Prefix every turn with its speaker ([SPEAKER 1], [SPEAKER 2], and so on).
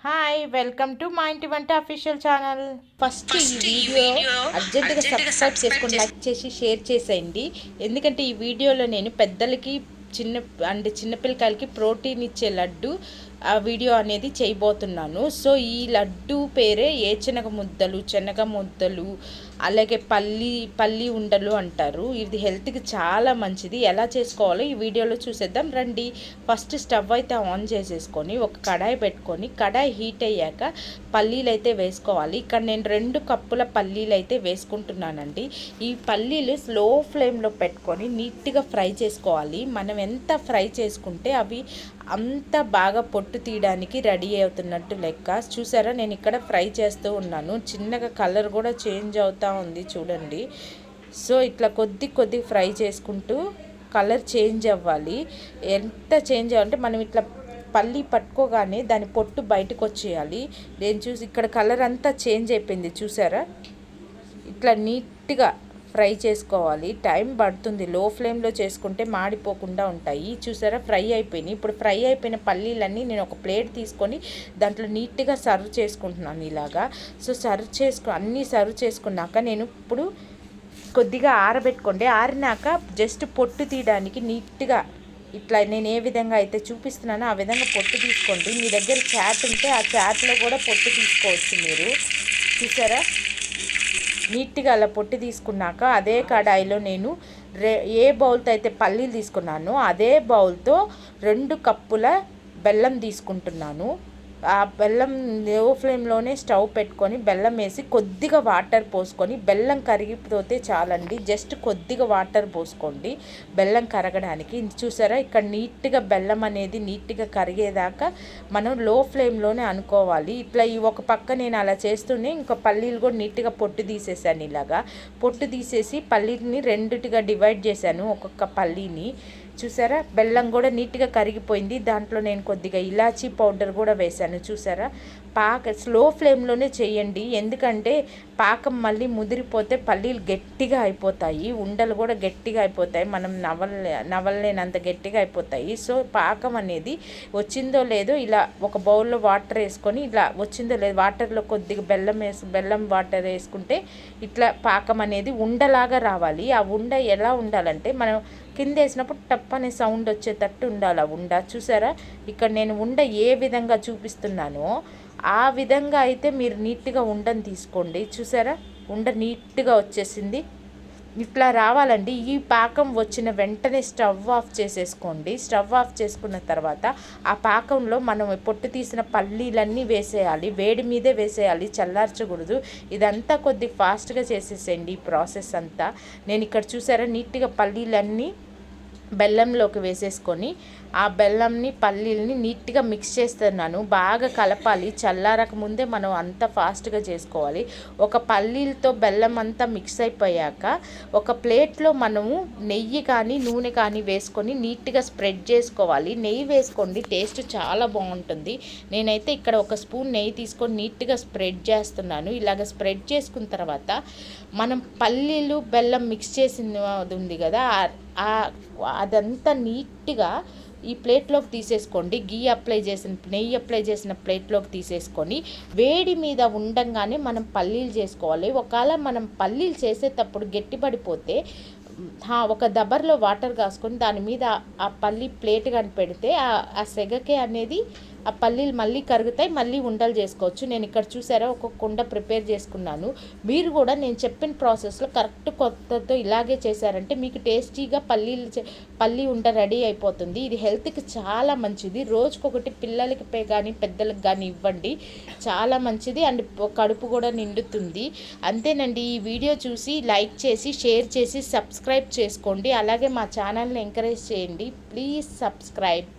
[SPEAKER 1] Hi welcome to మా ఇంటి వంట అఫీషియల్ ఛానల్. ఫస్ట్ ఈ వీడియో అర్జెంటుగా సబ్స్క్రైబ్ చేసుకొని లైక్ చేసి షేర్ చేసేయండి. ఎందుకంటే ఈ వీడియోలో నేను పెద్దలకి చిన్నపిల్లకాయలకి ప్రోటీన్ ఇచ్చే లడ్డు ఆ వీడియో అనేది చేయబోతున్నాను. సో ఈ లడ్డు పేరే శనగ ముద్దలు అలాగే పల్లి ఉండలు అంటారు. ఇది హెల్త్కి చాలా మంచిది. ఎలా చేసుకోవాలో ఈ వీడియోలో చూసేద్దాం రండి. ఫస్ట్ స్టవ్ అయితే ఆన్ చేసేసుకొని ఒక కడాయి పెట్టుకొని కడాయి హీట్ అయ్యాక పల్లీలు అయితే వేసుకోవాలి. ఇక్కడ నేను 2 కప్పుల పల్లీలు అయితే వేసుకుంటున్నానండి. ఈ పల్లీలు స్లో ఫ్లేమ్లో పెట్టుకొని నీట్గా ఫ్రై చేసుకోవాలి. మనం ఎంత ఫ్రై చేసుకుంటే అవి అంత బాగా పొట్టు తీయడానికి రెడీ అవుతున్నట్టు లెక్క. చూసారా, నేను ఇక్కడ ఫ్రై చేస్తూ ఉన్నాను. చిన్నగా కలర్ కూడా చేంజ్ అవుతూ ఉంది చూడండి. సో ఇట్లా కొద్ది ఫ్రై చేసుకుంటూ కలర్ చేంజ్ అవ్వాలి. ఎంత చేంజ్ అవ్వాలంటే మనం ఇట్లా పల్లి పట్టుకోగానే దాని పొట్టు బయటకు వచ్చేయాలి. నేను చూసి ఇక్కడ కలర్ అంతా చేంజ్ అయిపోయింది చూసారా. ఇట్లా నీట్గా ఫ్రై చేసుకోవాలి. టైం పడుతుంది. లో ఫ్లేమ్లో చేసుకుంటే మాడిపోకుండా ఉంటాయి. చూసారా, ఫ్రై అయిపోయినాయి. ఇప్పుడు ఫ్రై అయిపోయిన పల్లీలన్నీ నేను ఒక ప్లేట్ తీసుకొని దాంట్లో నీట్గా సర్వ్ చేసుకుంటున్నాను ఇలాగా. సో అన్నీ సర్వ్ చేసుకున్నాక నేను ఇప్పుడు కొద్దిగా ఆరబెట్టుకోండి. ఆరినాక జస్ట్ పొట్టు తీయడానికి నీట్గా ఇట్లా నేను ఏ విధంగా అయితే చూపిస్తున్నానో ఆ విధంగా పొట్టు తీసుకోండి. మీ దగ్గర చాట్ ఉంటే ఆ చాట్లో కూడా పొట్టు తీసుకోవచ్చు మీరు. చూసారా, నీట్గా అలా పొట్టు తీసుకున్నాక అదే కడాయిలో నేను ఏ బౌల్తో అయితే పల్లీలు తీసుకున్నానో అదే బౌల్తో 2 కప్పుల బెల్లం తీసుకుంటున్నాను. ఆ బెల్లం లో ఫ్లేమ్లోనే స్టవ్ పెట్టుకొని బెల్లం వేసి కొద్దిగా వాటర్ పోసుకొని, బెల్లం కరిగిపోతే చాలండి, జస్ట్ కొద్దిగా వాటర్ పోసుకోండి బెల్లం కరగడానికి. చూసారా, ఇక్కడ నీట్గా బెల్లం అనేది నీట్గా కరిగేదాకా మనం లో ఫ్లేమ్లోనే అనుకోవాలి. ఇట్లా ఈ ఒక పక్క నేను అలా చేస్తూనే ఇంకా పల్లీలు కూడా నీట్గా పొట్టు తీసేసాను. ఇలాగా పొట్టు తీసేసి పల్లీని 2గా డివైడ్ చేశాను ఒక్కొక్క పల్లీని. చూసారా, బెల్లం కూడా నీట్గా కరిగిపోయింది. దాంట్లో నేను కొద్దిగా ఇలాచీ పౌడర్ కూడా వేశాను. చూసారా, స్లో ఫ్లేమ్లోనే చేయండి. ఎందుకంటే పాకం మళ్ళీ ముదిరిపోతే పల్లీలు గట్టిగా అయిపోతాయి, ఉండలు కూడా గట్టిగా అయిపోతాయి, మనం నవలలేనంత గట్టిగా అయిపోతాయి. సో పాకం అనేది వచ్చిందో లేదో ఇలా ఒక బౌల్లో వాటర్ వేసుకొని ఇలా వచ్చిందో లేదో వాటర్లో కొద్దిగా బెల్లం వాటర్ వేసుకుంటే ఇట్లా పాకం అనేది ఉండలాగా రావాలి. ఆ ఉండ ఎలా ఉండాలంటే మనం కింద వేసినప్పుడు టప్ అనే సౌండ్ వచ్చేటట్టు ఉండాలి ఆ ఉండ. చూసారా, ఇక్కడ నేను ఉండ ఏ విధంగా చూపిస్తున్నానో ఆ విధంగా అయితే మీరు నీట్గా ఉండని తీసుకోండి. చూసారా, ఉండ నీట్గా వచ్చేసింది. ఇట్లా రావాలండి. ఈ పాకం వచ్చిన వెంటనే స్టవ్ ఆఫ్ చేసేసుకోండి. స్టవ్ ఆఫ్ చేసుకున్న తర్వాత ఆ పాకంలో మనం పొట్టు తీసిన పల్లీలన్నీ వేసేయాలి. వేడి మీదే వేసేయాలి, చల్లార్చకూడదు. ఇదంతా కొద్ది ఫాస్ట్గా చేసేసేయండి ఈ ప్రాసెస్ అంతా. నేను ఇక్కడ చూసారా నీట్గా పల్లీలన్నీ బెల్లంలోకి వేసేసుకొని ఆ బెల్లంని పల్లీలని నీట్గా మిక్స్ చేస్తున్నాను. బాగా కలపాలి. చల్లారక ముందే మనం అంతా ఫాస్ట్గా చేసుకోవాలి. ఒక పల్లీలతో బెల్లం అంతా మిక్స్ అయిపోయాక ఒక ప్లేట్లో మనము నెయ్యి కానీ నూనె కానీ వేసుకొని నీట్గా స్ప్రెడ్ చేసుకోవాలి. నెయ్యి వేసుకోండి, టేస్ట్ చాలా బాగుంటుంది. నేనైతే ఇక్కడ ఒక స్పూన్ నెయ్యి తీసుకొని నీట్గా స్ప్రెడ్ చేస్తున్నాను. ఇలాగ స్ప్రెడ్ చేసుకున్న తర్వాత మనం పల్లీలు బెల్లం మిక్స్ చేసింది ఉంది కదా, అదంతా నీట్గా ఈ ప్లేట్లోకి తీసేసుకోండి. నెయ్యి అప్లై చేసిన ప్లేట్లోకి తీసేసుకొని వేడి మీద ఉండంగానే మనం పల్లీలు చేసుకోవాలి. ఒకవేళ మనం పల్లీలు చేసేటప్పుడు గట్టిపడిపోతే ఒక దబర్లో వాటర్ కాసుకొని దాని మీద ఆ పల్లి ప్లేట్ కానీ పెడితే ఆ సెగకే అనేది ఆ పల్లీలు మళ్ళీ కరుగుతాయి, మళ్ళీ ఉండలు చేసుకోవచ్చు. నేను ఇక్కడ చూసారా ఒక కుండ ప్రిపేర్ చేసుకున్నాను. మీరు కూడా నేను చెప్పిన ప్రాసెస్లో కరెక్ట్ కొత్తతో ఇలాగే చేశారంటే మీకు టేస్టీగా పల్లి ఉండ రెడీ అయిపోతుంది. ఇది హెల్త్కి చాలా మంచిది. రోజుకొకటి పిల్లలకి కానీ పెద్దలకు కానీ ఇవ్వండి, చాలా మంచిది. అండ్ కడుపు కూడా నిండుతుంది. అంతేనండి. ఈ వీడియో చూసి లైక్ చేసి షేర్ చేసి సబ్స్క్రైబ్ చేసుకోండి. అలాగే మా ఛానల్ని ఎంకరేజ్ చేయండి. Please subscribe.